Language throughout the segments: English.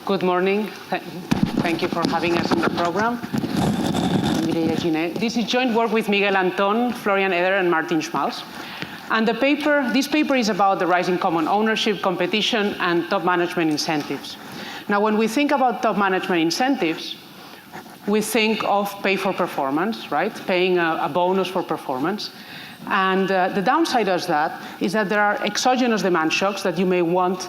Good morning. Thank you for having us in the program. This is joint work with Miguel Anton, Florian Eder, and Martin Schmalz. And this paper is about the rising common ownership, competition, and top management incentives. Now, when we think about top management incentives, we think of pay for performance, right? Paying a bonus for performance. And the downside of that is that there are exogenous demand shocks that you may want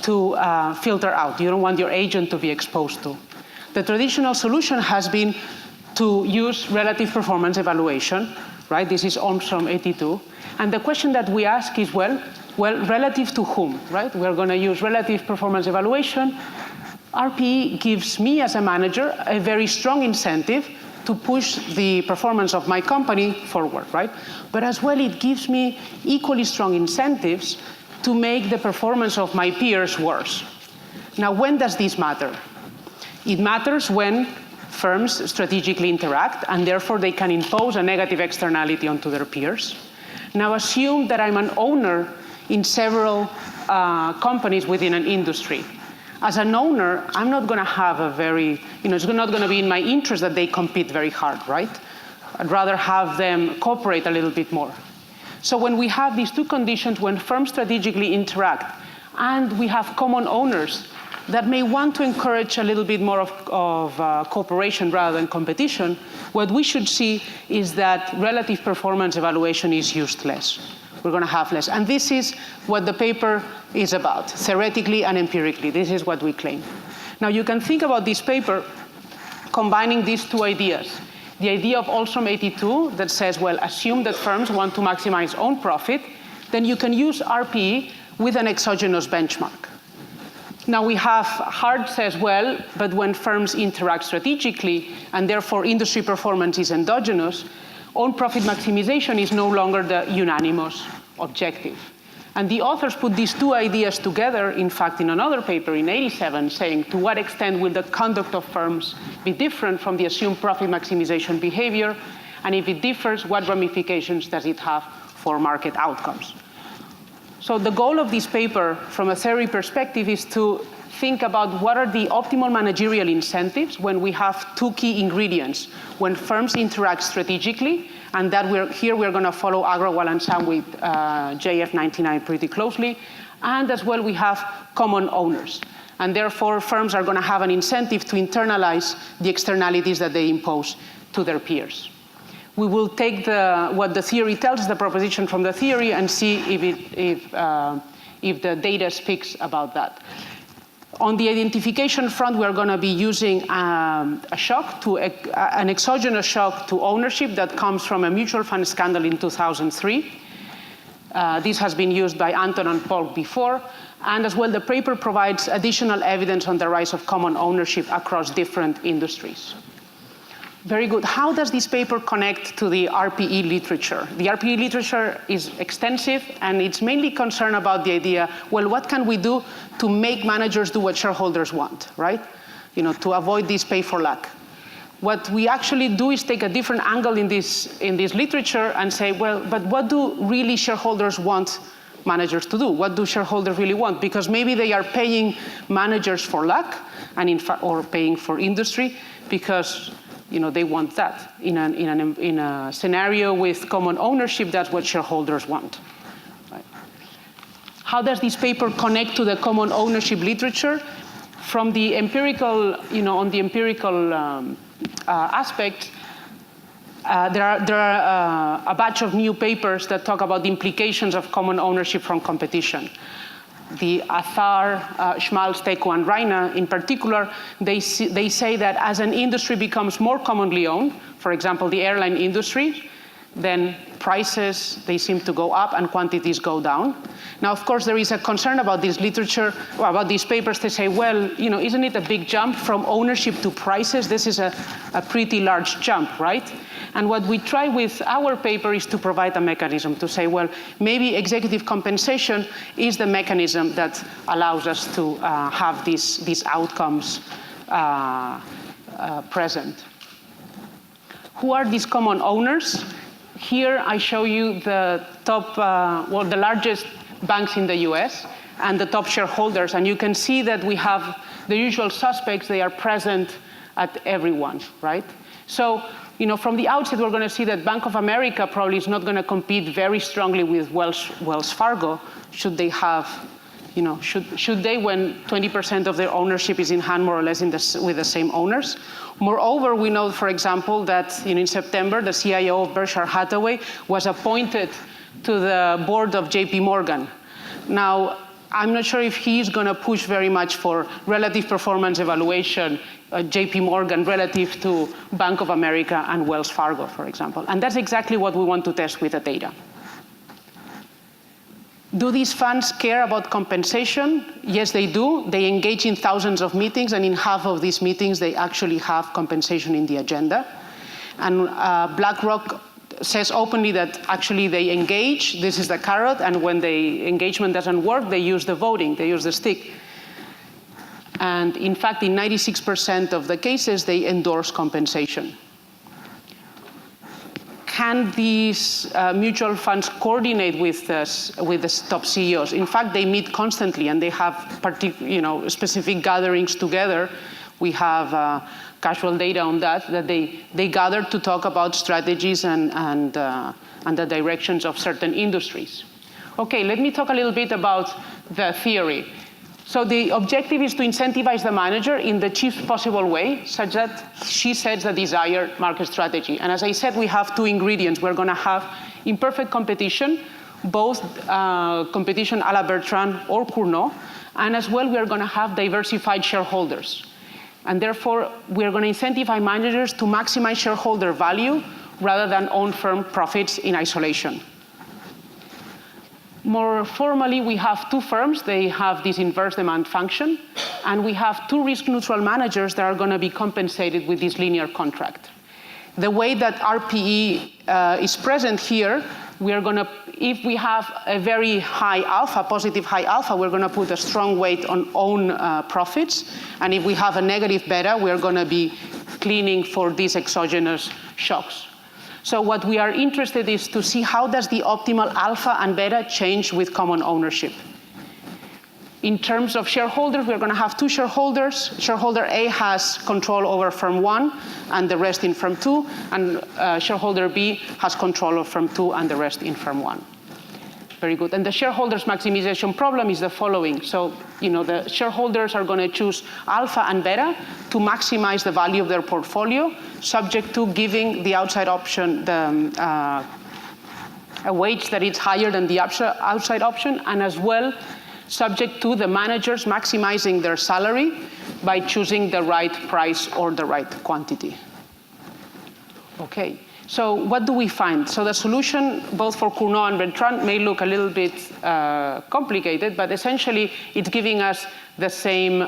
to filter out. You don't want your agent to be exposed to. The traditional solution has been to use relative performance evaluation, right? This is Armstrong 82. And the question that we ask is, well, relative to whom, right? We're going to use relative performance evaluation. RPE gives me as a manager a very strong incentive to push the performance of my company forward, right? But as well, it gives me equally strong incentives to make the performance of my peers worse. Now, when does this matter? It matters when firms strategically interact, and therefore they can impose a negative externality onto their peers. Now, assume that I'm an owner in several companies within an industry. As an owner, I'm not going to have a very, it's not going to be in my interest that they compete very hard, right? I'd rather have them cooperate a little bit more. So when we have these two conditions, when firms strategically interact, and we have common owners that may want to encourage a little bit more of cooperation rather than competition, what we should see is that relative performance evaluation is used less. We're going to have less. And this is what the paper is about, theoretically and empirically. This is what we claim. Now, you can think about this paper combining these two ideas. The idea of Armstrong 82 that says, well, assume that firms want to maximize own profit, then you can use RPE with an exogenous benchmark. Now, we have Hart says, well, but when firms interact strategically, and therefore industry performance is endogenous, own profit maximization is no longer the unanimous objective. And the authors put these two ideas together, in fact, in another paper in 87, saying to what extent will the conduct of firms be different from the assumed profit maximization behavior, and if it differs, what ramifications does it have for market outcomes? So the goal of this paper, from a theory perspective, is to think about what are the optimal managerial incentives when we have two key ingredients, when firms interact strategically, and that we're going to follow Agrawal and Sam with JF99 pretty closely, and as well we have common owners. And therefore, firms are going to have an incentive to internalize the externalities that they impose to their peers. We will take what the theory tells, the proposition from the theory, and see if the data speaks about that. On the identification front, we're going to be using an exogenous shock to ownership that comes from a mutual fund scandal in 2003. This has been used by Anton and Paul before. And as well, the paper provides additional evidence on the rise of common ownership across different industries. Very good. How does this paper connect to the RPE literature? The RPE literature is extensive, and it's mainly concerned about the idea, well, what can we do to make managers do what shareholders want, right? To avoid this pay for luck. What we actually do is take a different angle in this literature and say, well, but what do really shareholders want managers to do? What do shareholders really want? Because maybe they are paying managers for luck, and in fact, or paying for industry, because they want that. In a scenario with common ownership, that's what shareholders want. Right? How does this paper connect to the common ownership literature? From the empirical, on the empirical aspect, there are a batch of new papers that talk about the implications of common ownership from competition. The Athar, Schmalz, Teko, and Reina, in particular, they say that as an industry becomes more commonly owned, for example, the airline industry, then prices, they seem to go up and quantities go down. Now, of course, there is a concern about this literature, about these papers to say, well, isn't it a big jump from ownership to prices? This is a pretty large jump, right? And what we try with our paper is to provide a mechanism to say, well, maybe executive compensation is the mechanism that allows us to have these outcomes present. Who are these common owners? Here I show you the top, the largest banks in the US and the top shareholders. And you can see that we have the usual suspects, they are present at everyone, right? So, from the outset, we're going to see that Bank of America probably is not going to compete very strongly with Wells Fargo, should they have, should they, when 20% of their ownership is in hand more or less with the same owners. Moreover, we know, for example, that in September, the CIO of Berkshire Hathaway was appointed to the board of JP Morgan. Now, I'm not sure if he's going to push very much for relative performance evaluation, JP Morgan relative to Bank of America and Wells Fargo, for example. And that's exactly what we want to test with the data. Do these funds care about compensation? Yes, they do. They engage in thousands of meetings, and in half of these meetings, they actually have compensation in the agenda. And BlackRock says openly that actually they engage, this is the carrot, and when the engagement doesn't work, they use the voting, they use the stick. And in fact, in 96% of the cases, they endorse compensation. Can these mutual funds coordinate with the top CEOs? In fact, they meet constantly, and they have specific gatherings together. We have casual data on that they gather to talk about strategies and the directions of certain industries. Okay, let me talk a little bit about the theory. So the objective is to incentivize the manager in the cheapest possible way, such that she sets the desired market strategy. And as I said, we have two ingredients. We're going to have imperfect competition, both competition a la Bertrand or Cournot, and as well we are going to have diversified shareholders. And therefore, we are going to incentivize managers to maximize shareholder value rather than own firm profits in isolation. More formally, we have two firms. They have this inverse demand function. And we have two risk-neutral managers that are going to be compensated with this linear contract. The way that RPE is present here, we are going to, if we have a very high alpha, positive high alpha, we're going to put a strong weight on own profits. And if we have a negative beta, we're going to be cleaning for these exogenous shocks. So what we are interested in is to see how does the optimal alpha and beta change with common ownership. In terms of shareholders, we're going to have two shareholders. Shareholder A has control over firm 1 and the rest in firm 2, and shareholder B has control of firm 2 and the rest in firm 1. Very good. And the shareholders' maximization problem is the following. So, the shareholders are going to choose alpha and beta to maximize the value of their portfolio, subject to giving the outside option a wage that is higher than the outside option, and as well subject to the managers maximizing their salary by choosing the right price or the right quantity. Okay. So what do we find? So the solution, both for Cournot and Bertrand, may look a little bit complicated, but essentially it's giving us the same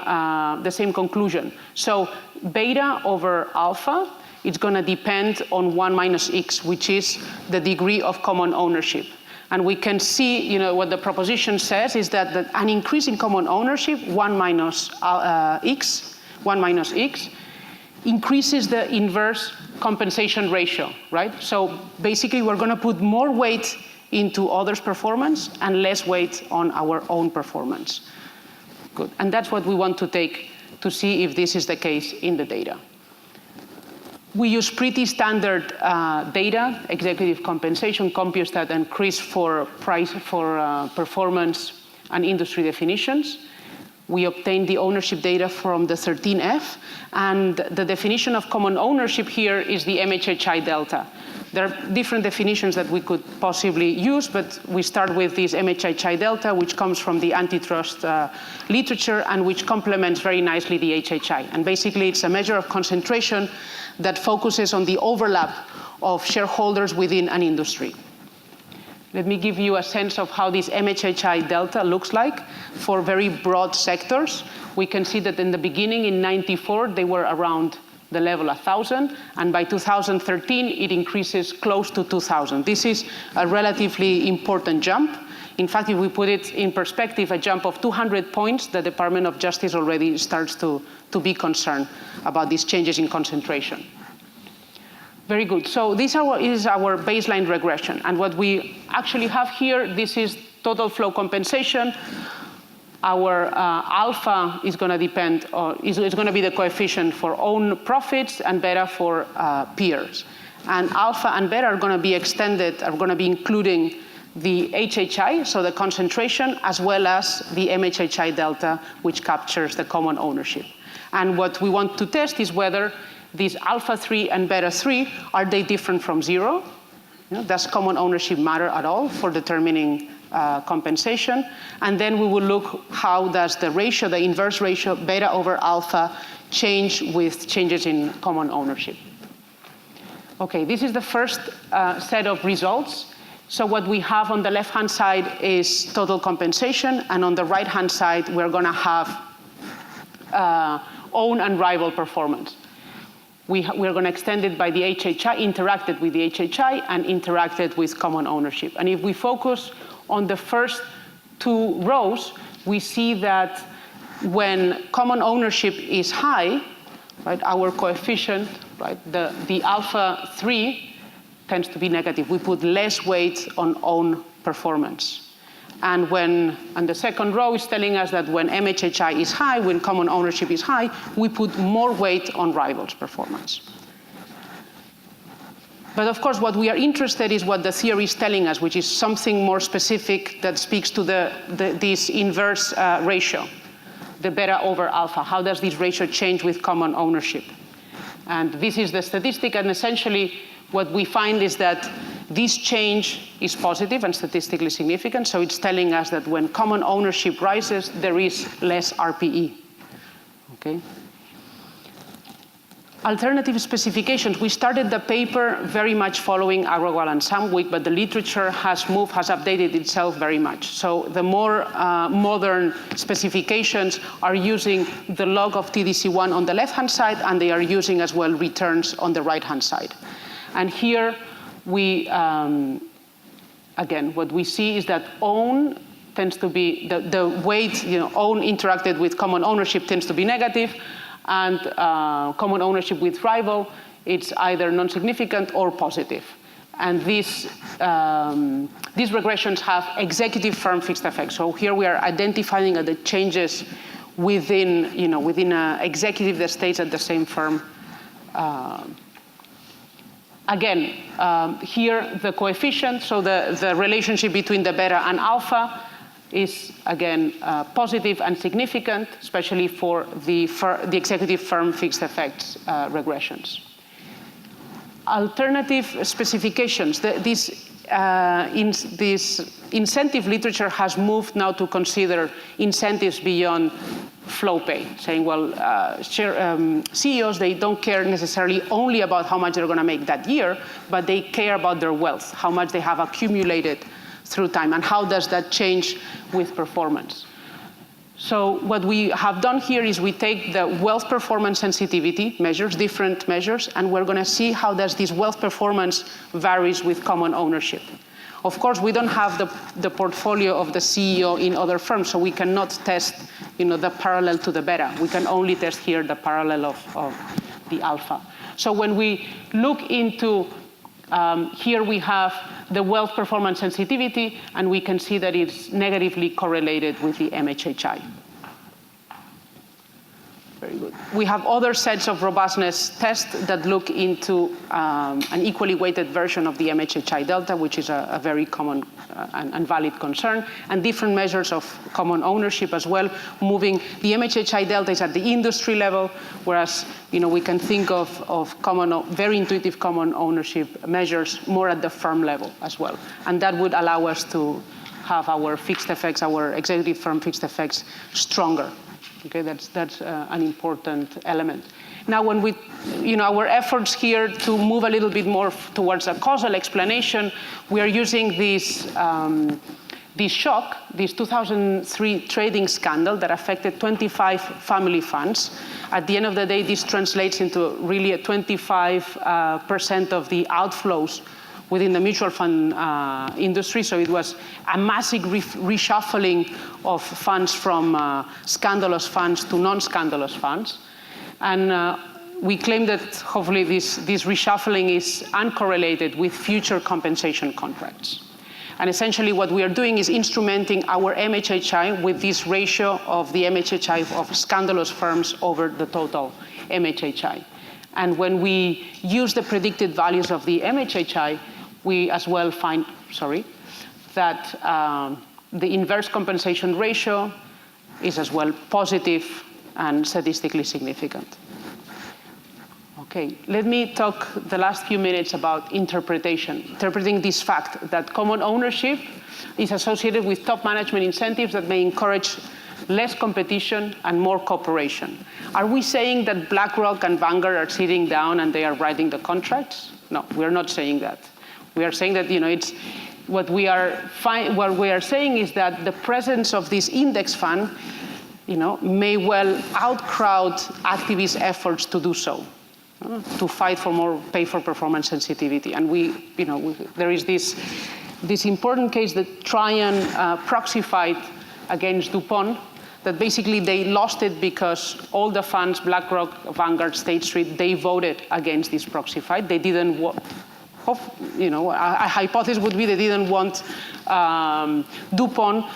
conclusion. So beta over alpha, it's going to depend on 1 minus x, which is the degree of common ownership. And we can see, what the proposition says is that an increase in common ownership, 1 minus x, increases the inverse compensation ratio, right? So basically, we're going to put more weight into others' performance and less weight on our own performance. Good. And that's what we want to take to see if this is the case in the data. We use pretty standard data, executive compensation, Compustat, and CRIS for performance and industry definitions. We obtained the ownership data from the 13F, and the definition of common ownership here is the MHHI delta. There are different definitions that we could possibly use, but we start with this MHHI delta, which comes from the antitrust literature and which complements very nicely the HHI. And basically, it's a measure of concentration that focuses on the overlap of shareholders within an industry. Let me give you a sense of how this MHHI delta looks like for very broad sectors. We can see that in the beginning, in '94, they were around the level 1,000, and by 2013, it increases close to 2,000. This is a relatively important jump. In fact, if we put it in perspective, a jump of 200 points, the Department of Justice already starts to be concerned about these changes in concentration. Very good. So this is our baseline regression. And what we actually have here, this is total flow compensation Our alpha is going to depend, or is going to be the coefficient for own profits, and beta for peers. And alpha and beta are going to be extended, are going to be including the HHI, so the concentration, as well as the MHHI delta, which captures the common ownership. And what we want to test is whether these alpha 3 and beta 3, are they different from 0? Does common ownership matter at all for determining compensation? And then we will look how does the ratio, the inverse ratio, beta over alpha, change with changes in common ownership. Okay, this is the first set of results. So what we have on the left-hand side is total compensation, and on the right-hand side, we're going to have own and rival performance. We're going to extend it by the HHI, interacted with the HHI, and interacted with common ownership. And if we focus on the first two rows, we see that when common ownership is high, right, our coefficient, right, the alpha 3 tends to be negative. We put less weight on own performance. And the second row is telling us that when MHHI is high, when common ownership is high, we put more weight on rivals' performance. But of course, what we are interested in is what the theory is telling us, which is something more specific that speaks to this inverse ratio, the beta over alpha. How does this ratio change with common ownership? And this is the statistic, and essentially what we find is that this change is positive and statistically significant, so it's telling us that when common ownership rises, there is less RPE. Okay? Alternative specifications. We started the paper very much following Agrawal and Samwick, but the literature has updated itself very much. So the more modern specifications are using the log of TDC1 on the left-hand side, and they are using as well returns on the right-hand side. And here, again, what we see is that own tends to be, the weight, own interacted with common ownership tends to be negative, and common ownership with rival, it's either non-significant or positive. And these regressions have executive firm fixed effects. So here we are identifying the changes within an executive that stays at the same firm. Again, here the coefficient, so the relationship between the beta and alpha is, again, positive and significant, especially for the executive firm fixed effects regressions. Alternative specifications. This incentive literature has moved now to consider incentives beyond flow pay, saying, well, CEOs, they don't care necessarily only about how much they're going to make that year, but they care about their wealth, how much they have accumulated through time, and how does that change with performance. So what we have done here is we take the wealth performance sensitivity measures, different measures, and we're going to see how does this wealth performance varies with common ownership. Of course, we don't have the portfolio of the CEO in other firms, so we cannot test the parallel to the beta. We can only test here the parallel of the alpha. So when we look into, here we have the wealth performance sensitivity, and we can see that it's negatively correlated with the MHHI. Very good. We have other sets of robustness tests that look into an equally weighted version of the MHHI delta, which is a very common and valid concern, and different measures of common ownership as well, moving. The MHHI delta is at the industry level, whereas we can think of very intuitive common ownership measures more at the firm level as well. And that would allow us to have our fixed effects, our executive firm fixed effects stronger. Okay, that's an important element. Now, when we, our efforts here to move a little bit more towards a causal explanation, we are using this shock, this 2003 trading scandal that affected 25 family funds. At the end of the day, this translates into really a 25% of the outflows within the mutual fund industry. So it was a massive reshuffling of funds from scandalous funds to non-scandalous funds. And we claim that hopefully this reshuffling is uncorrelated with future compensation contracts. And essentially what we are doing is instrumenting our MHHI with this ratio of the MHHI of scandalous firms over the total MHHI. And when we use the predicted values of the MHHI, we as well find, that the inverse compensation ratio is as well positive and statistically significant. Okay, let me talk the last few minutes about interpreting this fact that common ownership is associated with top management incentives that may encourage less competition and more cooperation. Are we saying that BlackRock and Vanguard are sitting down and they are writing the contracts? No, we're not saying that. We are saying that it's what we are saying is that the presence of this index fund, may well outcrowd activist efforts to do so, to fight for more pay-for-performance sensitivity. And there is this important case that Tryon proxified against DuPont, that basically they lost it because all the funds, BlackRock, Vanguard, State Street, they voted against this proxy fight. They didn't want, a hypothesis would be they didn't want DuPont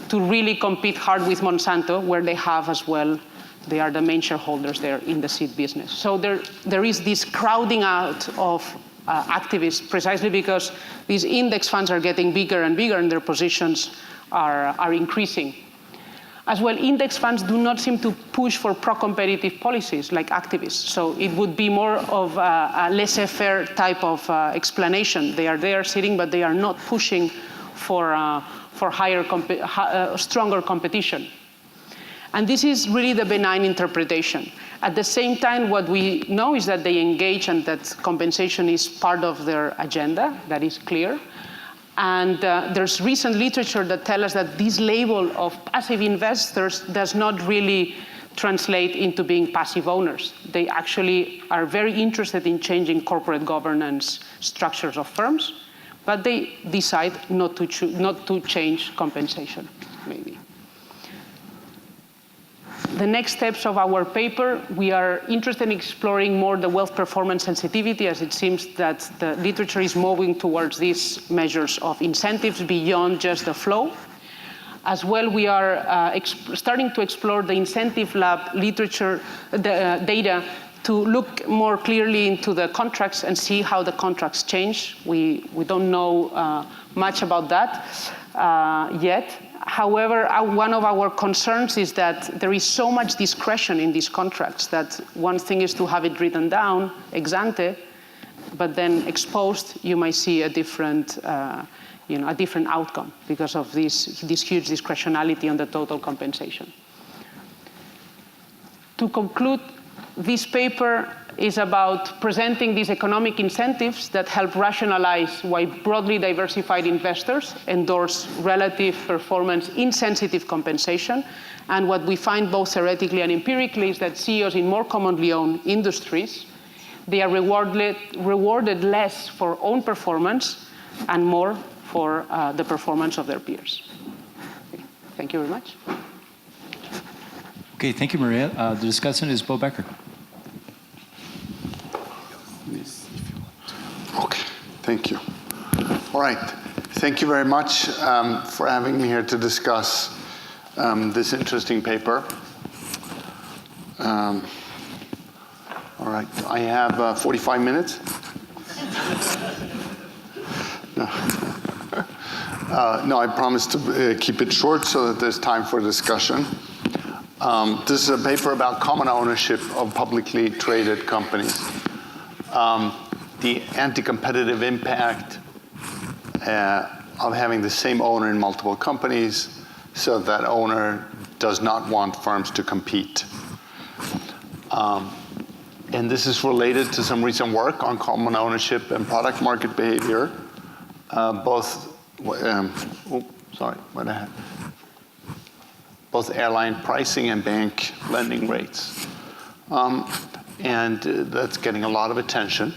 to really compete hard with Monsanto, where they have as well, they are the main shareholders there in the seed business. So there is this crowding out of activists precisely because these index funds are getting bigger and bigger and their positions are increasing. As well, index funds do not seem to push for pro-competitive policies like activists. So it would be more of a laissez-faire type of explanation. They are there sitting, but they are not pushing for stronger competition. And this is really the benign interpretation. At the same time, what we know is that they engage and that compensation is part of their agenda. That is clear. And there's recent literature that tells us that this label of passive investors does not really translate into being passive owners. They actually are very interested in changing corporate governance structures of firms, but they decide not to change compensation, maybe. The next steps of our paper, we are interested in exploring more the wealth performance sensitivity, as it seems that the literature is moving towards these measures of incentives beyond just the flow. As well, we are starting to explore the incentive lab literature, data, to look more clearly into the contracts and see how the contracts change. We don't know much about that yet. However, one of our concerns is that there is so much discretion in these contracts that one thing is to have it written down ex ante, but then exposed, you might see a different outcome because of this huge discretionality on the total compensation. To conclude, this paper is about presenting these economic incentives that help rationalize why broadly diversified investors endorse relative performance insensitive compensation. And what we find both theoretically and empirically is that CEOs in more commonly owned industries, they are rewarded less for own performance and more for the performance of their peers. Okay. Thank you very much. Okay, thank you, Maria. The discussant is Bo Becker. Okay, thank you. All right, thank you very much for having me here to discuss this interesting paper. All right, I have 45 minutes. No, I promise to keep it short so that there's time for discussion. This is a paper about common ownership of publicly traded companies. The anti-competitive impact of having the same owner in multiple companies, so that owner does not want firms to compete. And this is related to some recent work on common ownership and product market behavior, both airline pricing and bank lending rates. And that's getting a lot of attention.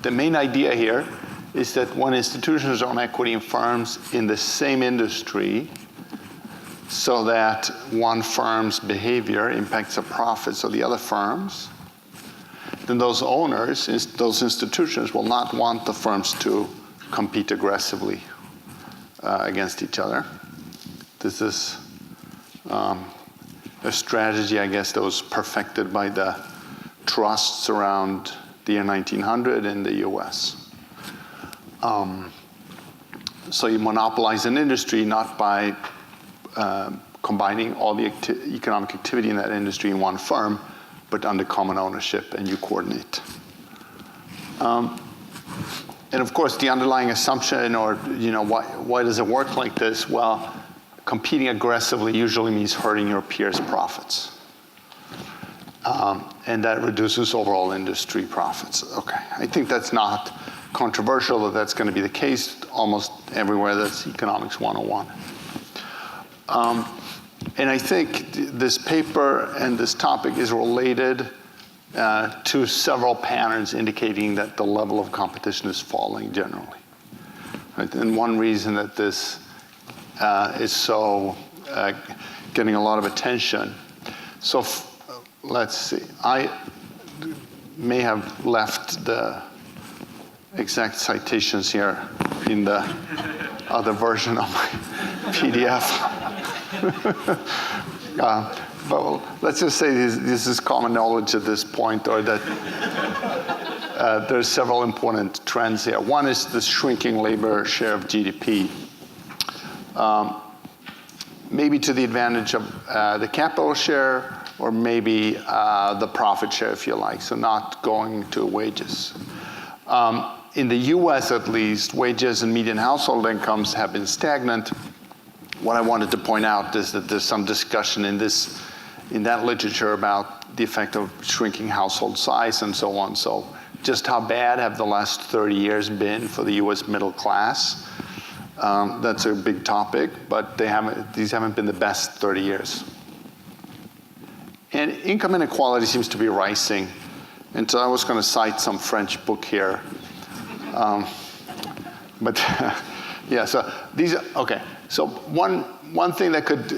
The main idea here is that when institutions own equity in firms in the same industry, so that one firm's behavior impacts the profits of the other firms, then those owners, those institutions, will not want the firms to compete aggressively against each other. This is a strategy, I guess, that was perfected by the trusts around the year 1900 in the US. So you monopolize an industry not by combining all the economic activity in that industry in one firm, but under common ownership, and you coordinate. And of course, the underlying assumption, or why does it work like this? Well, competing aggressively usually means hurting your peers' profits. And that reduces overall industry profits. Okay, I think that's not controversial, that that's going to be the case almost everywhere. That's Economics 101. And I think this paper and this topic is related to several patterns indicating that the level of competition is falling generally. Right? And one reason that this is so getting a lot of attention. So let's see. I may have left the exact citations here in the other version of my PDF. But let's just say this is common knowledge at this point, or that there's several important trends here. One is the shrinking labor share of GDP. Maybe to the advantage of the capital share, or maybe the profit share, if you like, so not going to wages. In the US, at least, wages and median household incomes have been stagnant. What I wanted to point out is that there's some discussion in that literature about the effect of shrinking household size and so on. So just how bad have the last 30 years been for the US middle class? That's a big topic, but these haven't been the best 30 years. And income inequality seems to be rising. And so I was going to cite some French book here. But yeah, so these are, okay. So one thing that could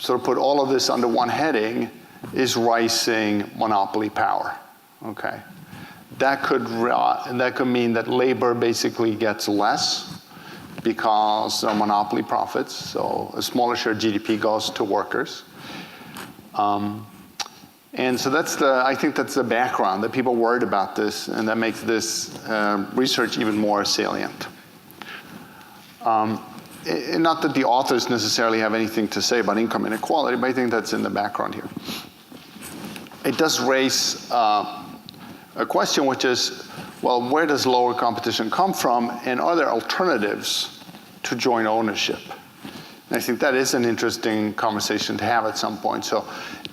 sort of put all of this under one heading is rising monopoly power, okay? That could mean that labor basically gets less because of monopoly profits, so a smaller share of GDP goes to workers. And so I think that's the background, that people worried about this, and that makes this research even more salient. And not that the authors necessarily have anything to say about income inequality, but I think that's in the background here. It does raise a question, which is, well, where does lower competition come from, and are there alternatives to joint ownership? And I think that is an interesting conversation to have at some point. So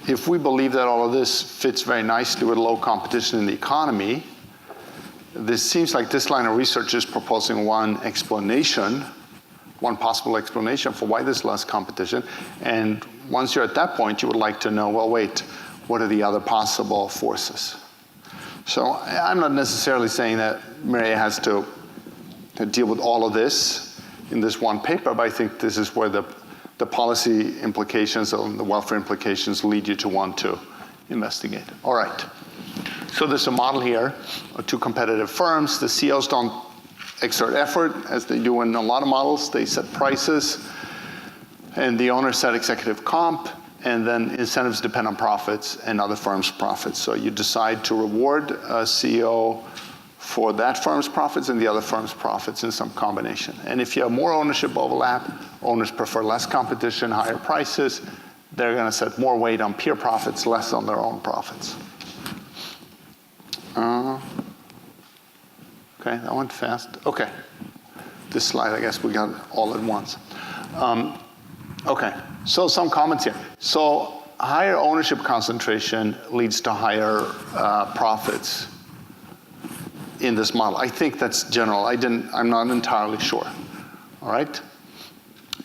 if we believe that all of this fits very nicely with low competition in the economy, this seems like this line of research is proposing one possible explanation for why there's less competition. And once you're at that point, you would like to know, well, wait, what are the other possible forces? So I'm not necessarily saying that Maria has to deal with all of this in this one paper, but I think this is where the policy implications and the welfare implications lead you to want to investigate. All right. So there's a model here of two competitive firms. The CEOs don't exert effort, as they do in a lot of models. They set prices, and the owners set executive comp, and then incentives depend on profits and other firms' profits. So you decide to reward a CEO for that firm's profits and the other firm's profits in some combination. And if you have more ownership overlap, owners prefer less competition, higher prices. They're going to set more weight on peer profits, less on their own profits. Okay, that went fast. Okay, this slide, I guess we got it all at once. Okay, so some comments here. So higher ownership concentration leads to higher profits in this model. I think that's general. I'm not entirely sure. All right?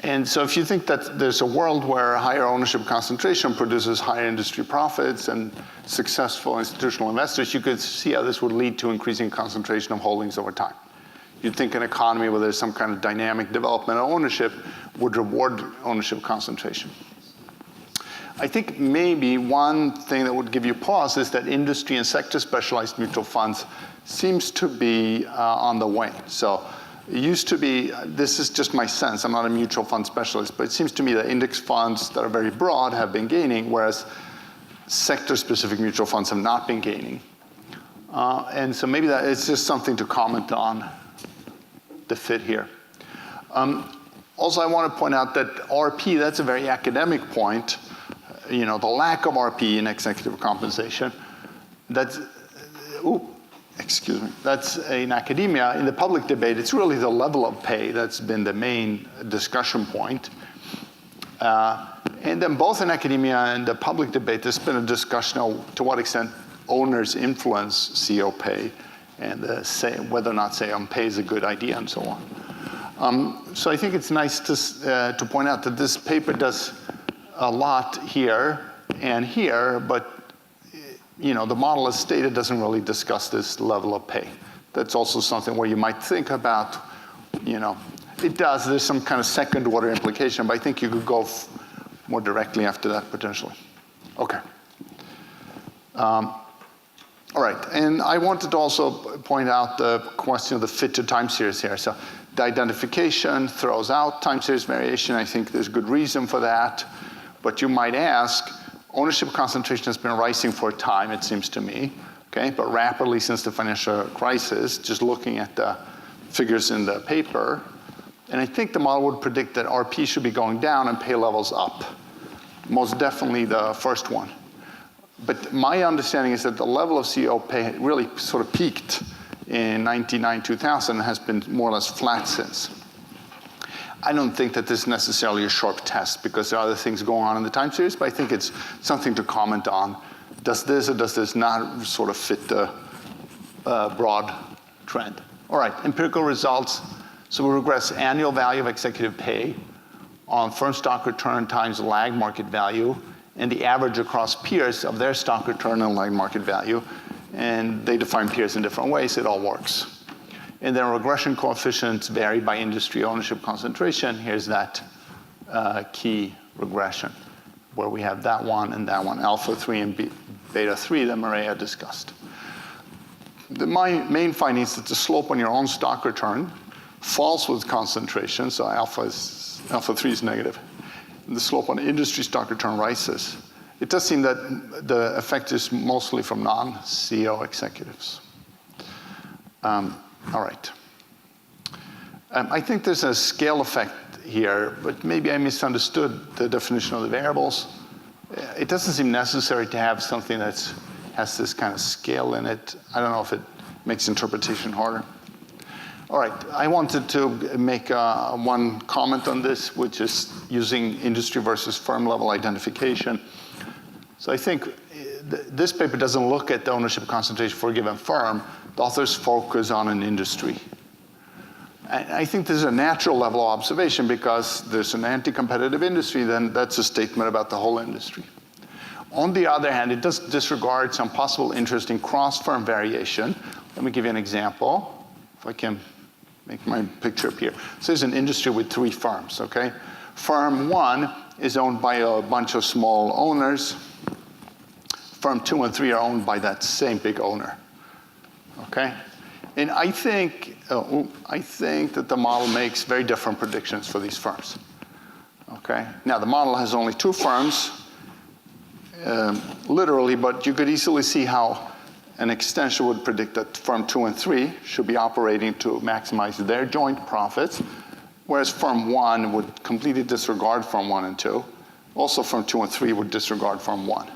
And so if you think that there's a world where higher ownership concentration produces higher industry profits and successful institutional investors, you could see how this would lead to increasing concentration of holdings over time. You'd think an economy where there's some kind of dynamic development of ownership would reward ownership concentration. I think maybe one thing that would give you pause is that industry and sector specialized mutual funds seems to be on the wane. So It used to be, this is just my sense, I'm not a mutual fund specialist, but it seems to me that index funds that are very broad have been gaining, whereas sector-specific mutual funds have not been gaining. And so maybe that it's just something to comment on the fit here. Also, I want to point out that RP, that's a very academic point. The lack of RP in executive compensation, that's in academia. In the public debate, it's really the level of pay that's been the main discussion point. And then both in academia and the public debate, there's been a discussion of to what extent owners influence CEO pay and whether or not CEO pay is a good idea and so on. So I think it's nice to point out that this paper does a lot here and here, but the model as stated doesn't really discuss this level of pay. That's also something where you might think about, it does, there's some kind of second order implication, but I think you could go more directly after that potentially. Okay. All right, and I wanted to also point out the question of the fit to time series here. So the identification throws out time series variation. I think there's good reason for that, but you might ask, ownership concentration has been rising for a time, it seems to me, okay, but rapidly since the financial crisis, just looking at the figures in the paper. And I think the model would predict that RP should be going down and pay levels up. Most definitely the first one. But my understanding is that the level of CEO pay really sort of peaked in 1999, 2000, and has been more or less flat since. I don't think that this is necessarily a sharp test because there are other things going on in the time series, but I think it's something to comment on. Does this or does this not sort of fit the broad trend? All right, empirical results. So we regress annual value of executive pay on firm stock return times lag market value and the average across peers of their stock return and lag market value. And they define peers in different ways. It all works. And then regression coefficients vary by industry ownership concentration. Here's that key regression where we have that one and that one, alpha 3 and beta 3 that Maria discussed. My main finding is that the slope on your own stock return falls with concentration, so alpha 3 is negative. And the slope on industry stock return rises. It does seem that the effect is mostly from non-CEO executives. All right. I think there's a scale effect here, but maybe I misunderstood the definition of the variables. It doesn't seem necessary to have something that has this kind of scale in it. I don't know if it makes interpretation harder. All right, I wanted to make one comment on this, which is using industry versus firm level identification. So I think this paper doesn't look at the ownership concentration for a given firm. The authors focus on an industry. I think this is a natural level of observation because there's an anti-competitive industry, then that's a statement about the whole industry. On the other hand, it does disregard some possible interest in cross-firm variation. Let me give you an example, if I can make my picture appear. So there's an industry with 3 firms, okay? Firm 1 is owned by a bunch of small owners. Firm 2 and 3 are owned by that same big owner, okay? And I think that the model makes very different predictions for these firms, okay? Now, the model has only 2 firms, literally, but you could easily see how an extension would predict that firm 2 and 3 should be operating to maximize their joint profits, whereas firm 1 would completely disregard firm 1 and 2. Also, firm 2 and 3 would disregard firm 1.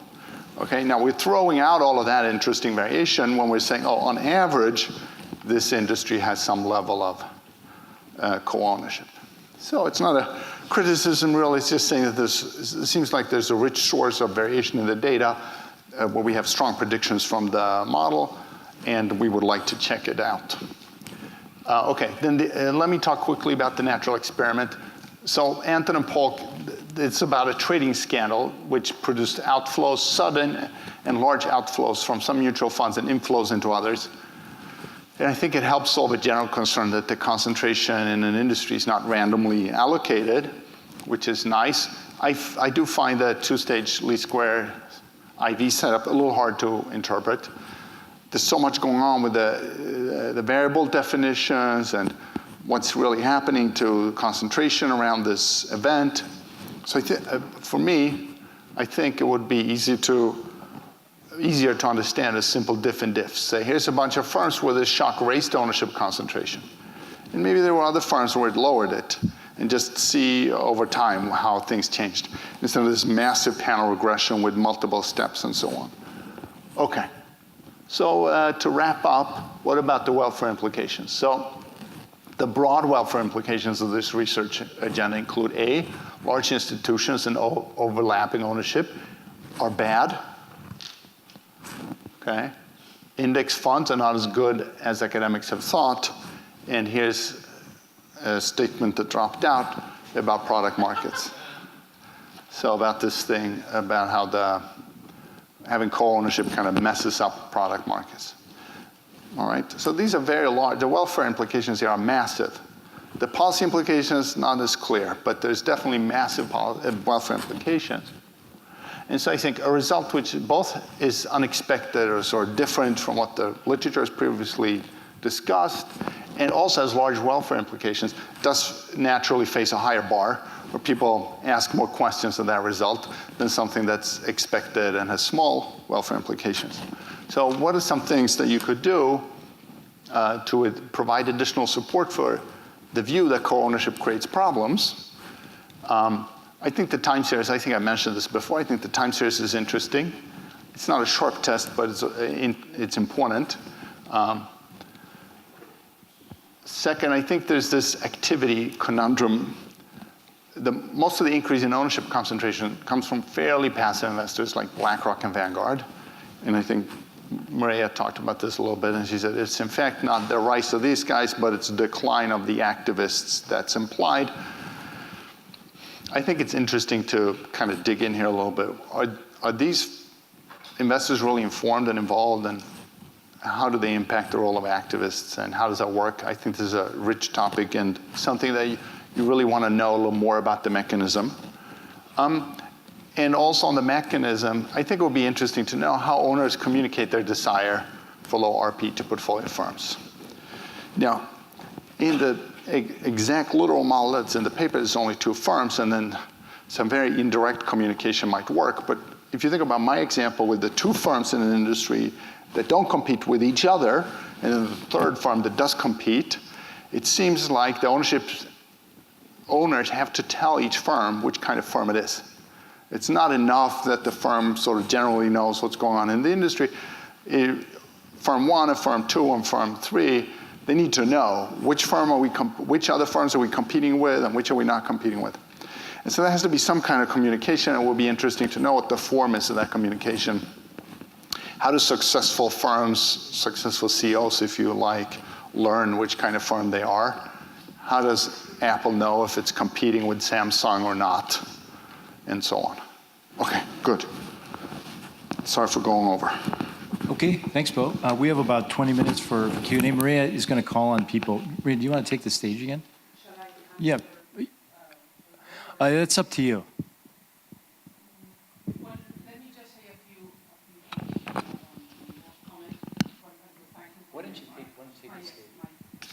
Okay, now we're throwing out all of that interesting variation when we're saying, oh, on average, this industry has some level of co-ownership. So it's not a criticism, really. It's just saying that it seems like there's a rich source of variation in the data where we have strong predictions from the model, and we would like to check it out. Okay, then let me talk quickly about the natural experiment. So Anton and Polk, it's about a trading scandal which produced outflows, sudden and large outflows from some mutual funds and inflows into others. And I think it helps solve a general concern that the concentration in an industry is not randomly allocated, which is nice. I do find the 2-stage least square IV setup a little hard to interpret. There's so much going on with the variable definitions and what's really happening to concentration around this event. So for me, I think it would be easier to understand a simple diff and diff. Say, here's a bunch of firms where this shock raised ownership concentration. And maybe there were other firms where it lowered it, and just see over time how things changed, instead of this massive panel regression with multiple steps and so on. Okay, so to wrap up, what about the welfare implications? So the broad welfare implications of this research agenda include A, large institutions and overlapping ownership are bad. Okay, index funds are not as good as academics have thought, and here's a statement that dropped out about product markets. So about this thing, about how having co-ownership kind of messes up product markets. All right, so these are very large. The welfare implications here are massive. The policy implications, not as clear, but there's definitely massive welfare implications. And so I think a result which both is unexpected or sort of different from what the literature has previously discussed, and also has large welfare implications, does naturally face a higher bar, where people ask more questions of that result than something that's expected and has small welfare implications. So what are some things that you could do to provide additional support for the view that co-ownership creates problems? I think the time series, I think I mentioned this before, I think the time series is interesting. It's not a sharp test, but it's important. Second, I think there's this activity conundrum. Most of the increase in ownership concentration comes from fairly passive investors like BlackRock and Vanguard. And I think Maria talked about this a little bit, and she said it's in fact not the rise of these guys, but it's the decline of the activists that's implied. I think it's interesting to kind of dig in here a little bit. Are these investors really informed and involved, and how do they impact the role of activists, and how does that work? I think this is a rich topic and something that you really want to know a little more about the mechanism. And also on the mechanism, I think it would be interesting to know how owners communicate their desire for low RP to portfolio firms. Now, in the exact literal model that's in the paper, there's only 2 firms, and then some very indirect communication might work. But if you think about my example with the 2 firms in an industry that don't compete with each other, and then the 3rd firm that does compete, it seems like the owners have to tell each firm which kind of firm it is. It's not enough that the firm sort of generally knows what's going on in the industry. Firm 1 and firm 2 and firm 3, they need to know which other firms are we competing with and which are we not competing with. And so there has to be some kind of communication. It will be interesting to know what the form is of that communication. How do successful firms, successful CEOs, if you like, learn which kind of firm they are? How does Apple know if it's competing with Samsung or not? And so on. Okay, good. Sorry for going over. Okay, thanks, Bo. We have about 20 minutes for Q&A. Maria is going to call on people. Maria, do you want to take the stage again? Shall I? Yeah. It's up to you. Well, let me just say a few comments. Why don't you take the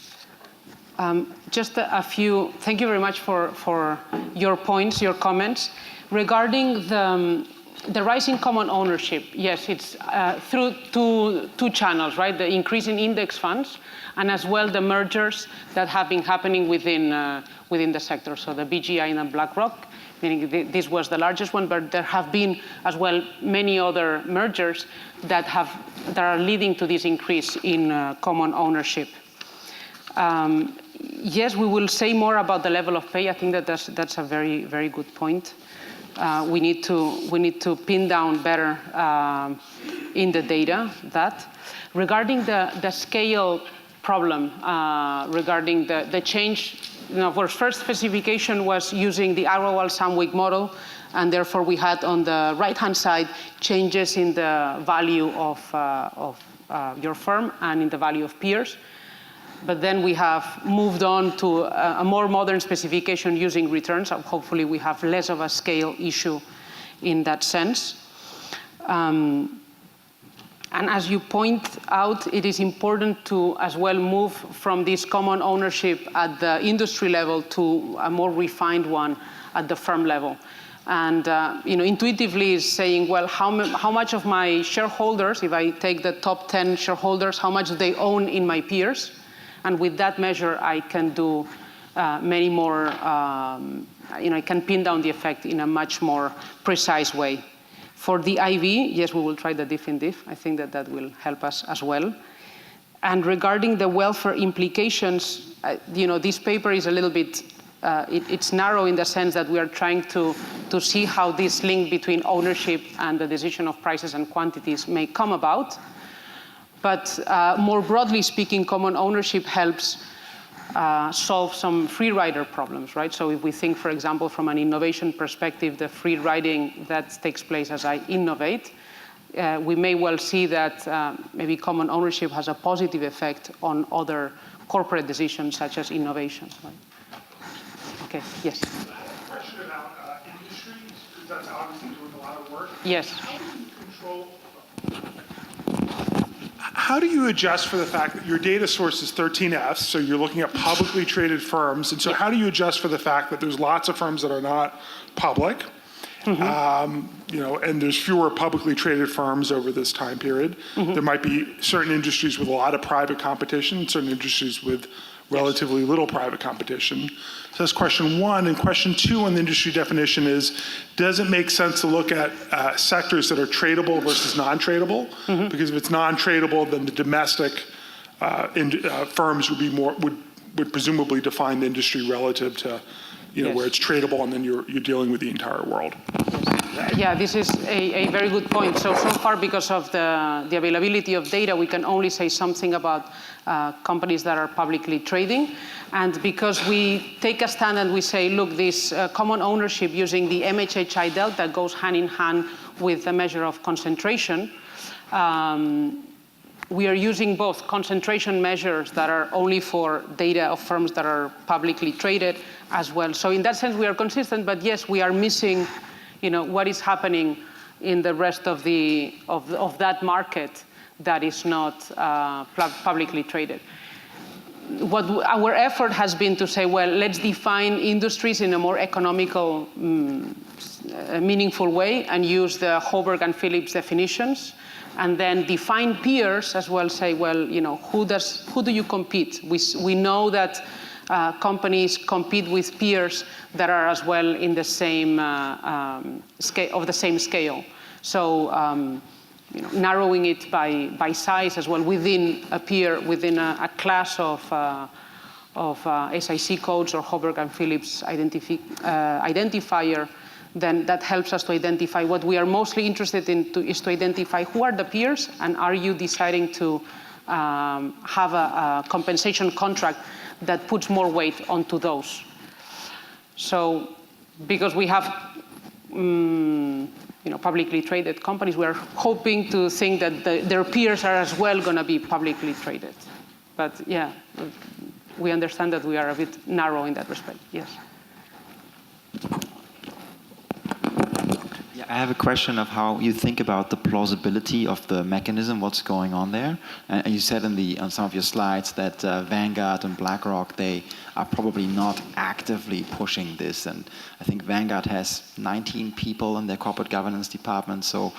stage? Just a few. Thank you very much for your points, your comments. Regarding the rising common ownership, yes, it's through two channels, right? The increase in index funds, and as well the mergers that have been happening within the sector. So the BGI and BlackRock, meaning this was the largest one, but there have been as well many other mergers that are leading to this increase in common ownership. Yes, we will say more about the level of pay. I think that's a very, very good point. We need to pin down better in the data that. Regarding the scale problem, regarding the change, our first specification was using the Agrawal-Samwick model, and therefore we had on the right-hand side changes in the value of your firm and in the value of peers. But then we have moved on to a more modern specification using returns. So hopefully we have less of a scale issue in that sense. And as you point out, it is important to as well move from this common ownership at the industry level to a more refined one at the firm level. And intuitively is saying, well, how much of my shareholders, if I take the top 10 shareholders, how much they own in my peers? And with that measure, I can do many more, I can pin down the effect in a much more precise way. For the IV, yes, we will try the diff in diff. I think that will help us as well. And regarding the welfare implications, this paper is a little bit, it's narrow in the sense that we are trying to see how this link between ownership and the decision of prices and quantities may come about. But more broadly speaking, common ownership helps solve some free rider problems, right? So if we think, for example, from an innovation perspective, the free riding that takes place as I innovate, we may well see that maybe common ownership has a positive effect on other corporate decisions such as innovation. Right? Okay, yes. I have a question about industries, because that's obviously doing a lot of work. Yes. How do you adjust for the fact that your data source is 13F, so you're looking at publicly traded firms, and so how do you adjust for the fact that there's lots of firms that are not public, and there's fewer publicly traded firms over this time period? There might be certain industries with a lot of private competition, certain industries with relatively little private competition. So that's question one. And question two on the industry definition is, does it make sense to look at sectors that are tradable versus non-tradable? Because if it's non-tradable, then the domestic firms would presumably define the industry relative to where it's tradable, and then you're dealing with the entire world. Yeah, this is a very good point. So far, because of the availability of data, we can only say something about companies that are publicly trading. And because we take a stand and we say, look, this common ownership using the MHHI delta goes hand in hand with the measure of concentration, we are using both concentration measures that are only for data of firms that are publicly traded as well. So in that sense, we are consistent, but yes, we are missing what is happening in the rest of that market that is not publicly traded. What our effort has been to say, well, let's define industries in a more economical, meaningful way and use the Hoberg and Phillips definitions, and then define peers as well, say, well, who do you compete? We know that companies compete with peers that are as well in the same scale. So narrowing it by size as well within a peer, within a class of SIC codes or Hoberg and Phillips identifier, then that helps us to identify what we are mostly interested in is to identify who are the peers, and are you deciding to have a compensation contract that puts more weight onto those. So because we have publicly traded companies, we are hoping to think that their peers are as well going to be publicly traded. But yeah, we understand that we are a bit narrow in that respect. Yes. I have a question of how you think about the plausibility of the mechanism, what's going on there. And you said on some of your slides that Vanguard and BlackRock, they are probably not actively pushing this. And I think Vanguard has 19 people in their corporate governance department. So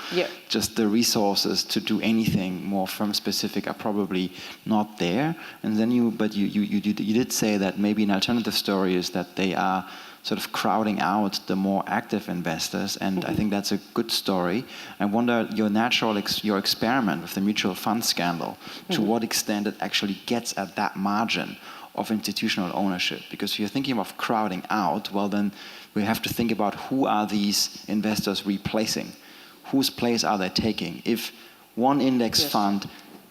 just the resources to do anything more firm specific are probably not there. And then you did say that maybe an alternative story is that they are sort of crowding out the more active investors, and I think that's a good story. I wonder your experiment with the mutual fund scandal, to what extent it actually gets at that margin of institutional ownership. Because if you're thinking of crowding out, well then we have to think about who are these investors replacing? Whose place are they taking? If one index fund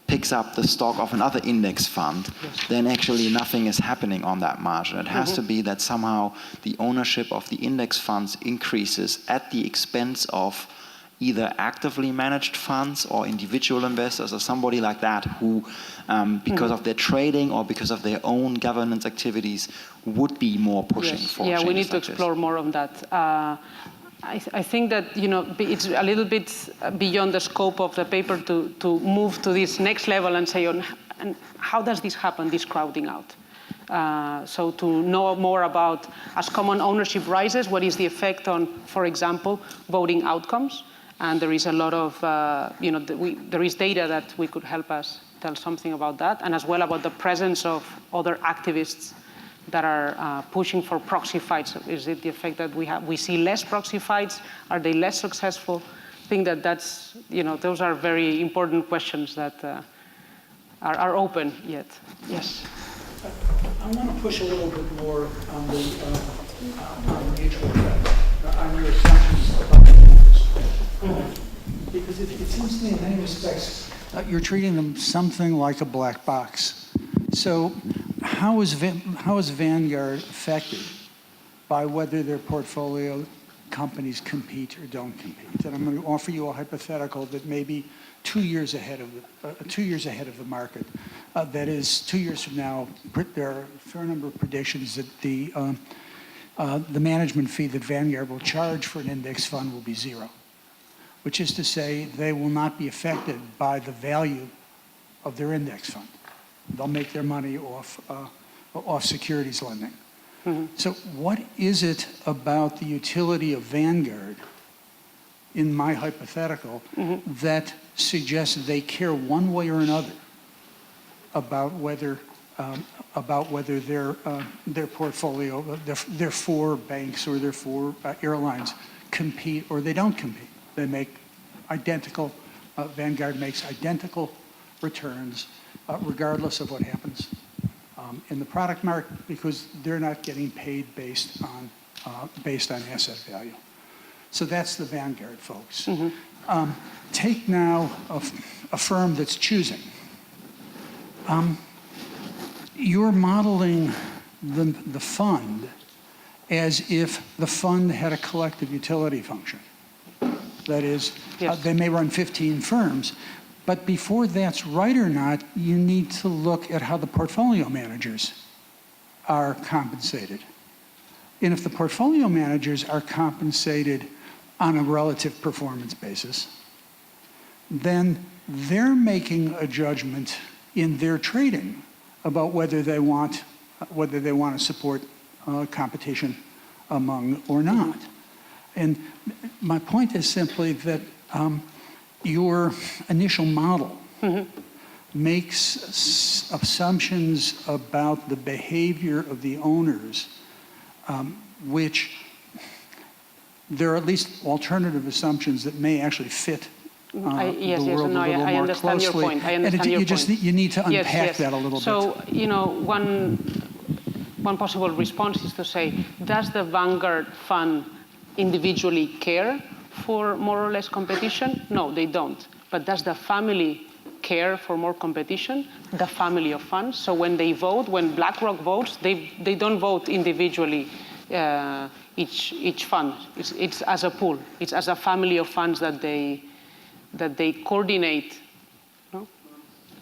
picks up the stock of another index fund, then actually nothing is happening on that margin. It has to be that somehow the ownership of the index funds increases at the expense of either actively managed funds or individual investors or somebody like that who, because of their trading or because of their own governance activities, would be more pushing for changes. Yeah, we need to like explore more on that. I think that it's a little bit beyond the scope of the paper to move to this next level and say, and how does this happen, this crowding out? So to know more about, as common ownership rises, what is the effect on, for example, voting outcomes? And there is a lot of, there is data that we could help us tell something about that, and as well about the presence of other activists that are pushing for proxy fights. Is it the effect that we see less proxy fights? Are they less successful? I think that's, those are very important questions that are open yet. Yes. I want to push a little bit more on the mutual effect, on your assumptions about the numbers. Because it seems to me in many respects, you're treating them something like a black box. So how is Vanguard affected by whether their portfolio companies compete or don't compete? And I'm going to offer you a hypothetical that may be 2 years ahead of the market. That is, 2 years from now, there are a fair number of predictions that the management fee that Vanguard will charge for an index fund will be zero, which is to say they will not be affected by the value of their index fund. They'll make their money off securities lending. Mm-hmm. So what is it about the utility of Vanguard, in my hypothetical, that suggests they care one way or another about whether their portfolio, their 4 banks or their 4 airlines compete or they don't compete? They make identical, Vanguard makes identical returns regardless of what happens in the product market, because they're not getting paid based on asset value. So that's the Vanguard folks. Take now a firm that's choosing. You're modeling the fund as if the fund had a collective utility function. That is, yes. They may run 15 firms, but before that's right or not, you need to look at how the portfolio managers are compensated. And if the portfolio managers are compensated on a relative performance basis, then they're making a judgment in their trading about whether they want to support competition among or not. And my point is simply that your initial model makes assumptions about the behavior of the owners, which there are at least alternative assumptions that may actually fit the world a little more understand closely. Your point. I understand your point. You need to unpack that a little bit. So, one possible response is to say, does the Vanguard fund individually care for more or less competition? No, they don't. But does the family care for more competition? The family of funds. So when they vote, when BlackRock votes, they don't vote individually, each fund. It's as a pool. It's as a family of funds that they coordinate. No?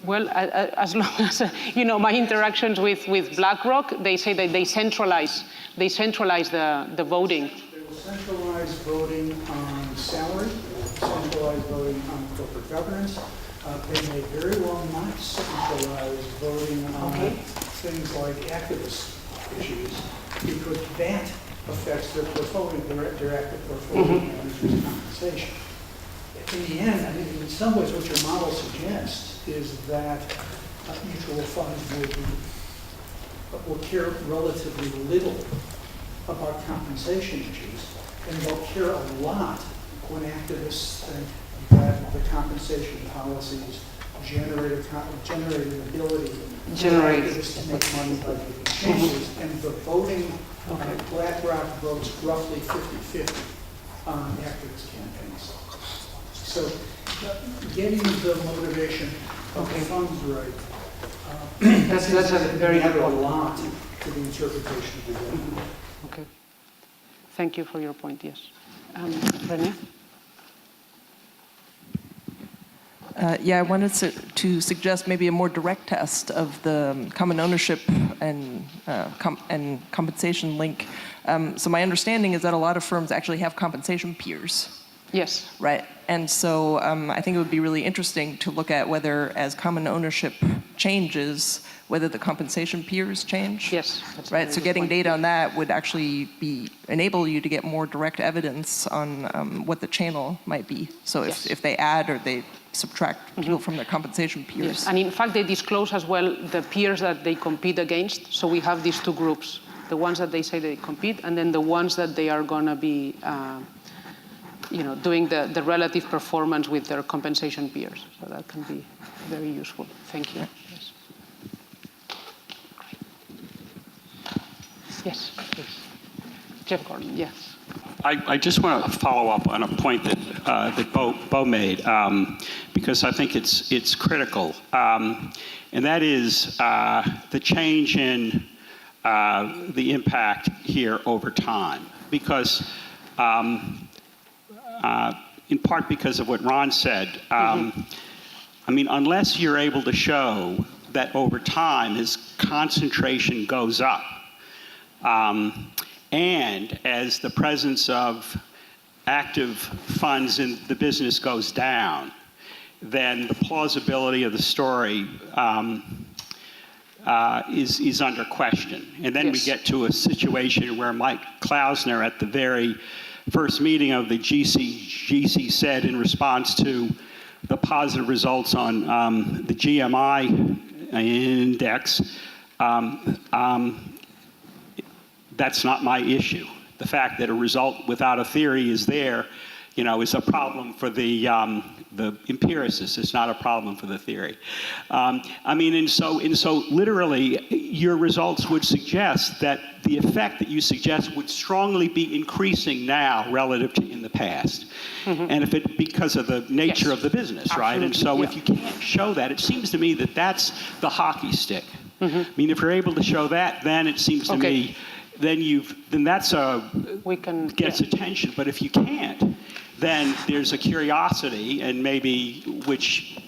Well, as long as my interactions with BlackRock, they say that they centralize the voting. They will centralize voting on salary, centralize voting on corporate governance. They may very well not centralize voting on things like activist issues, because that affects their portfolio, their active portfolio managers' compensation. In the end, I mean, in some ways, what your model suggests is that mutual funds will care relatively little about compensation issues, and they'll care a lot when activists think that the compensation policies generate an ability for activists to make money by making changes, and the voting, BlackRock votes roughly 50-50 on activist campaigns. So getting the motivation of the funds right, that's a very add a lot to the interpretation of the data. Okay. Thank you for your point, yes. René? I wanted to suggest maybe a more direct test of the common ownership and compensation link So my understanding is that a lot of firms actually have compensation peers. Yes. Right. And so I think it would be really interesting to look at whether, as common ownership changes, whether the compensation peers change. Yes. That's a Right. very So good getting point. data on that would actually enable you to get more direct evidence on what the channel might be. So Yes. if they add or they subtract people from their compensation peers. Yes. And in fact, they disclose as well the peers that they compete against. So we have these two groups, the ones that they say they compete, and then the ones that they are going to be doing the relative performance with their compensation peers. So that can be very useful. Thank you. Yes. Yes, please. Jeff Gordon, yes. I just want to follow up on a point that Bo made, because I think it's critical, and that is the change in the impact here over time. Because, in part because of what Ron said, I mean, unless you're able to show that over time his concentration goes up, and as the presence of active funds in the business goes down, then the plausibility of the story is under question. And then we get to a situation where Mike Klausner at the very first meeting of the GC said in response to the positive results on the GMI index, that's not my issue. The fact that a result without a theory is there, is a problem for the empiricist. It's not a problem for the theory. And so literally, your results would suggest that the effect that you suggest would strongly be increasing now relative to in the past. And if it because of the nature of the business, right? And so if you can't show that, it seems to me that that's the hockey stick. I mean, if you're able to show that, then it seems to me then that's gets attention. But if you can't, then there's a curiosity, and maybe which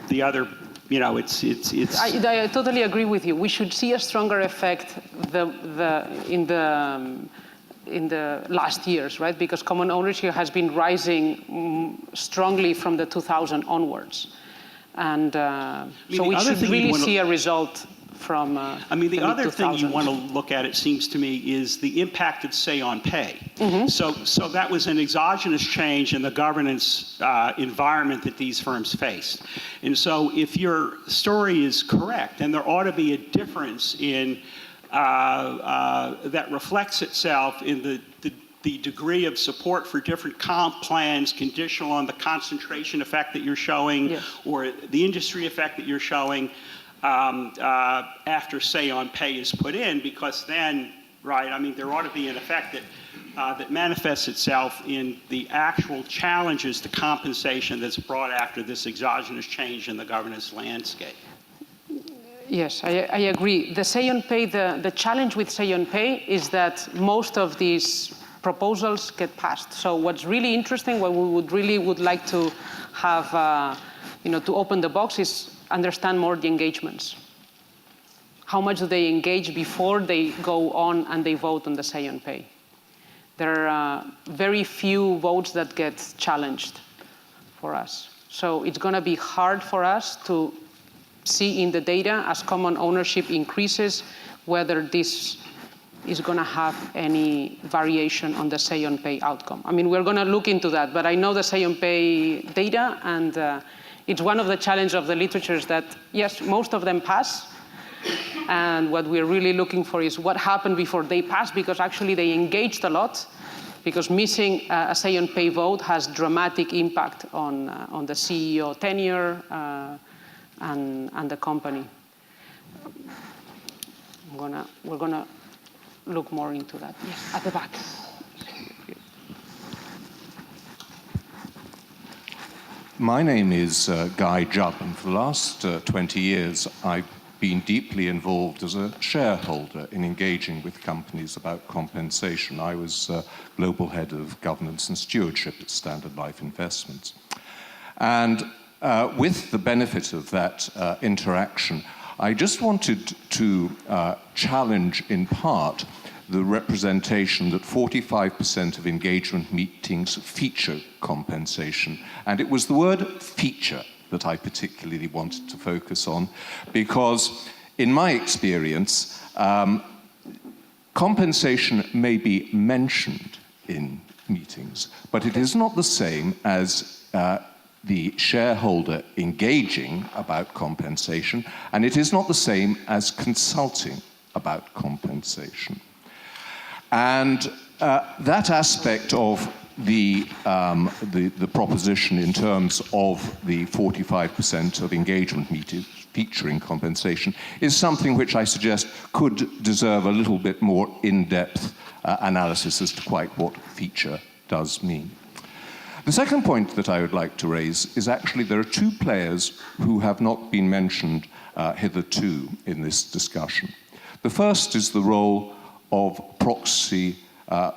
the other, it's. I totally agree with you. We should see a stronger effect in the last years, right? Because common ownership has been rising strongly from the 2000 onwards, and so we should really see a result from the other thing you want to look at, it seems to me, is the impact of say on pay. So that was an exogenous change in the governance environment that these firms faced. And so if your story is correct, then there ought to be a difference in that reflects itself in the degree of support for different comp plans conditional on the concentration effect that you're showing, or the industry effect that you're showing, after say on pay is put in, because then, right, I mean, there ought to be an effect that manifests itself in the actual challenges to compensation that's brought after this exogenous change in the governance landscape. Yes, I agree. The say on pay, the challenge with say on pay is that most of these proposals get passed. So what's really interesting, what we would like to have, to open the box is understand more the engagements. How much do they engage before they go on and they vote on the say on pay? There are very few votes that get challenged for us. So it's going to be hard for us to see in the data as common ownership increases whether this is going to have any variation on the say on pay outcome. I mean, we're going to look into that, but I know the say on pay data, and it's one of the challenges of the literature is that, yes, most of them pass. And what we're really looking for is what happened before they passed, because actually they engaged a lot, because missing a say on pay vote has dramatic impact on the CEO tenure and the company. We're gonna look more into that. Yes, at the back. My name is Guy Jubb, and for the last 20 years, I've been deeply involved as a shareholder in engaging with companies about compensation. I was global head of governance and stewardship at Standard Life Investments. And with the benefit of that interaction, I just wanted to challenge in part the representation that 45% of engagement meetings feature compensation. And it was the word feature that I particularly wanted to focus on, because in my experience, compensation may be mentioned in meetings, but it is not the same as the shareholder engaging about compensation, and it is not the same as consulting about compensation. And that aspect of the proposition in terms of the 45% of engagement meetings featuring compensation is something which I suggest could deserve a little bit more in-depth analysis as to quite what feature does mean. The second point that I would like to raise is actually there are two players who have not been mentioned hitherto in this discussion. The first is the role of proxy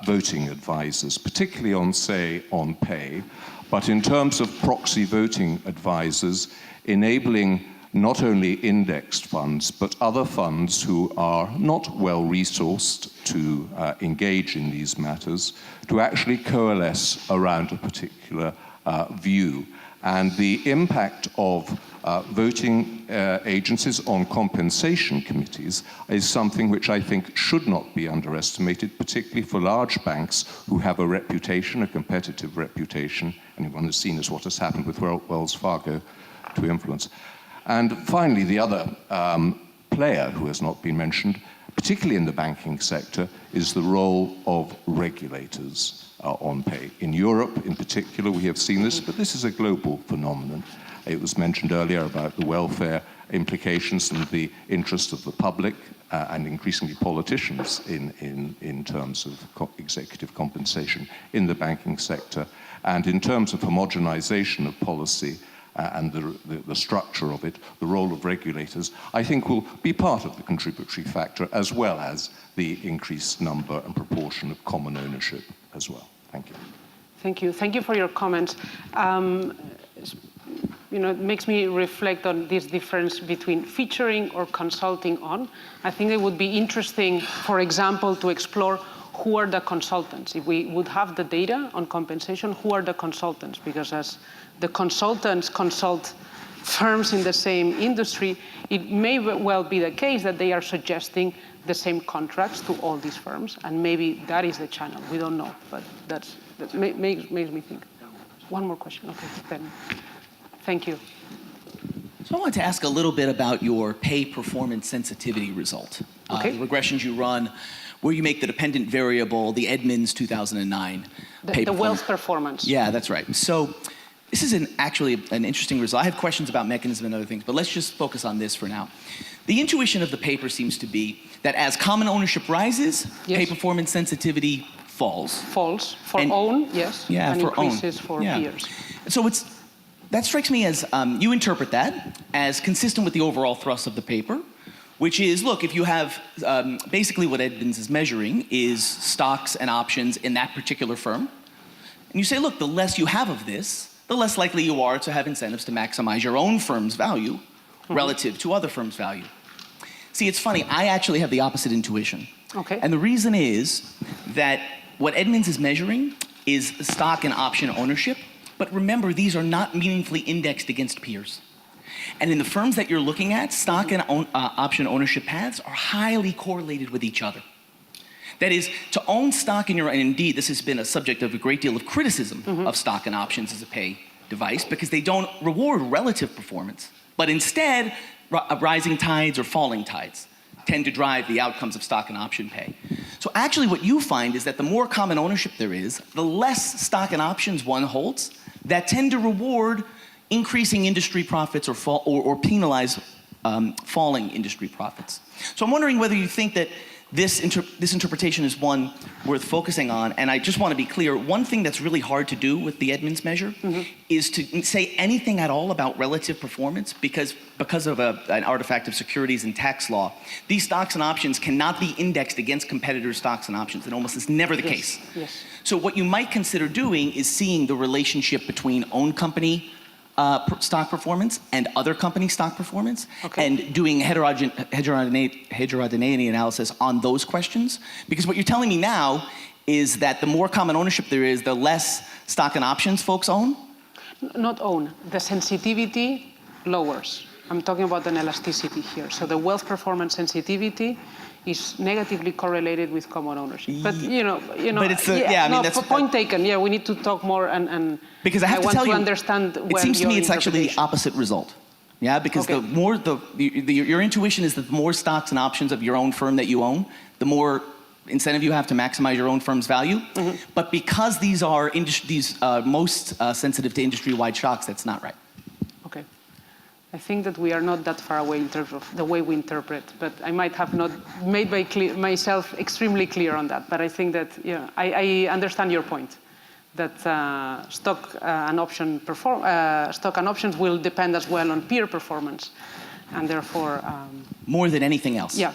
voting advisors, particularly on, say, on pay, but in terms of proxy voting advisors enabling not only indexed funds, but other funds who are not well resourced to engage in these matters, to actually coalesce around a particular view. And the impact of voting agencies on compensation committees is something which I think should not be underestimated, particularly for large banks who have a reputation, a competitive reputation. Anyone has seen as what has happened with Wells Fargo to influence. And finally, the other player who has not been mentioned, particularly in the banking sector, is the role of regulators on pay. In Europe, in particular, we have seen this, but this is a global phenomenon. It was mentioned earlier about the welfare implications and the interest of the public and increasingly politicians in terms of executive compensation in the banking sector. And in terms of homogenization of policy, and the structure of it, the role of regulators, I think will be part of the contributory factor, as well as the increased number and proportion of common ownership as well. Thank you. Thank you. Thank you for your comments. It makes me reflect on this difference between featuring or consulting on. I think it would be interesting, for example, to explore who are the consultants. If we would have the data on compensation, who are the consultants? Because as the consultants consult firms in the same industry, it may well be the case that they are suggesting the same contracts to all these firms, and maybe that is the channel. We don't know, but that makes me think. One more question. Okay, Ben. Thank you. So I wanted to ask a little bit about your pay performance sensitivity result. Okay. The regressions you run, where you make the dependent variable, the Edmonds 2009 the wealth performance. Yeah, that's right. So this is actually an interesting result. I have questions about mechanism and other things, but let's just focus on this for now. The intuition of the paper seems to be that as common ownership rises, yes, pay performance sensitivity falls. Falls for own, yes, yeah, and for increases own. for peers. So that strikes me as, you interpret that as consistent with the overall thrust of the paper, which is, look, if you have, basically what Edmonds is measuring is stocks and options in that particular firm, and you say, look, the less you have of this, the less likely you are to have incentives to maximize your own firm's value relative to other firms' value. See, it's funny, I actually have the opposite intuition. Okay. And the reason is that what Edmonds is measuring is stock and option ownership, but remember, these are not meaningfully indexed against peers. And in the firms that you're looking at, stock and option ownership paths are highly correlated with each other. That is, to own stock in and indeed, this has been a subject of a great deal of criticism of stock and options as a pay device, because they don't reward relative performance, but instead, rising tides or falling tides tend to drive the outcomes of stock and option pay. So actually what you find is that the more common ownership there is, the less stock and options one holds that tend to reward increasing industry profits or penalize falling industry profits. So I'm wondering whether you think that this interpretation is one worth focusing on. And I just want to be clear, one thing that's really hard to do with the Edmonds measure is to say anything at all about relative performance because of an artifact of securities and tax law. These stocks and options cannot be indexed against competitors' stocks and options. It almost is never the case. Yes. So what you might consider doing is seeing the relationship between own company stock performance and other company stock performance, Okay. and doing heterogeneity analysis on those questions. Because what you're telling me now is that the more common ownership there is, the less stock and options folks own? Not own. The sensitivity lowers. I'm talking about an elasticity here. So the wealth performance sensitivity is negatively correlated with common ownership. But But it's the- yeah, I mean, no, that's- point taken. Yeah, we need to talk more and Because I have to want tell to you, understand it well seems to your me it's actually the interpretation. opposite result. Yeah, because Okay. the more your intuition is that the more stocks and options of your own firm that you own, the more incentive you have to maximize your own firm's value. Mm-hmm. But because these are most sensitive to industry-wide shocks, that's not right. Okay. I think that we are not that far away in terms of the way we interpret, but I might have not made myself extremely clear on that. But I think that I understand your point, that stock and options will depend as well on peer performance, and therefore. More than anything else. Yeah.